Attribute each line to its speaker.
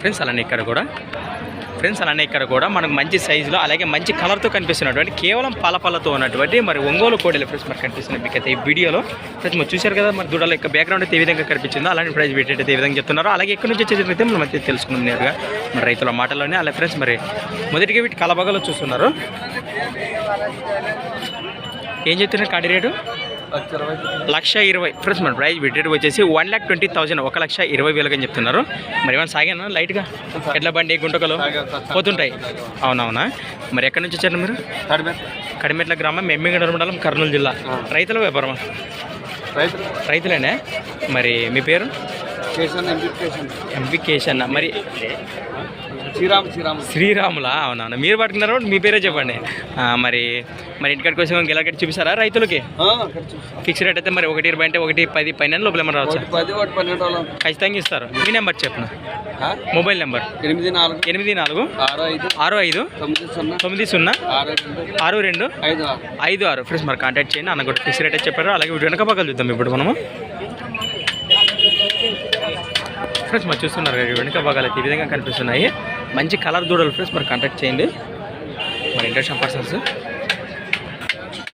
Speaker 1: Friends. అలానే ఇక్కడ కూడా మనకు మంచి సైజులో అలాగే మంచి కలర్తో కనిపిస్తున్నటువంటి కేవలం పాలతో ఉన్నటువంటి మరి ఒంగోలు కోడెలు ఫ్రెండ్స్ మనకు కనిపిస్తుంది మీకు అయితే ఈ వీడియోలో. ఫ్రెండ్స్ మీరు చూశారు కదా మరి దూడల యొక్క బ్యాక్గ్రౌండ్ అయితే ఏ విధంగా కనిపించిందో అలాంటి ప్రైస్ పెట్టేది ఏ విధంగా చెప్తున్నారో అలాగే ఎక్కడి నుంచి వచ్చేది మనం అయితే తెలుసుకుందాం నేరుగా మరి రైతుల మాటల్లోనే. అలాగే ఫ్రెండ్స్ మరి మొదటిగా వీటి కలబగలో చూస్తున్నారు. ఏం చెప్తున్నారు కాడి రేటు? 1,20,000 ఫ్రెండ్స్. మన ప్రైస్ రేట్ వచ్చేసి 1,20,000 1,20,000 అని చెప్తున్నారు. మరి ఏమైనా సాగానా లైట్గా ఎడ్ల బండి గుంటకలు పోతుంటాయి? అవునవునా. మరి ఎక్కడి నుంచి వచ్చారు మీరు? కడిమెట్ల గ్రామం, ఎమ్మిగడ మండలం, కర్నూలు జిల్లా. రైతుల వ్యాపారమా? రైతులేనే. మరి మీ పేరు? ఎంపీ కేశన్న. మరి శ్రీరాములా? అవునవును. మీరు పట్టుకున్నారు మీ పేరే చెప్పండి. మరి ఇంటికాడికి వచ్చి గెలకట్టి చూపిస్తారా రైతులకి? ఫిక్స్ రేట్ అయితే మరి 1,20,000 అంటే 1,10,000 పైన లోపల ఏమన్నా రావచ్చు? ఖచ్చితంగా ఇస్తారు. మీ నెంబర్ చెప్పిన మొబైల్ నెంబర్ 8465906256. ఫ్రెండ్స్ మరి కాంటాక్ట్ చేయండి. అన్న కూడా ఫిక్స్ రేట్ అయితే చెప్పారు. అలాగే వెనక పక్కన చూద్దాం ఇప్పుడు మనము. ఫ్రెండ్స్ మరి చూస్తున్నారు వెనుక భాగాలు అయితే ఈ విధంగా కనిపిస్తున్నాయి. మంచి కలర్ దూడలు ఫ్రెండ్స్ మరి కాంటాక్ట్ చేయండి మరి ఇంట్రెస్ట్ పర్సన్స్.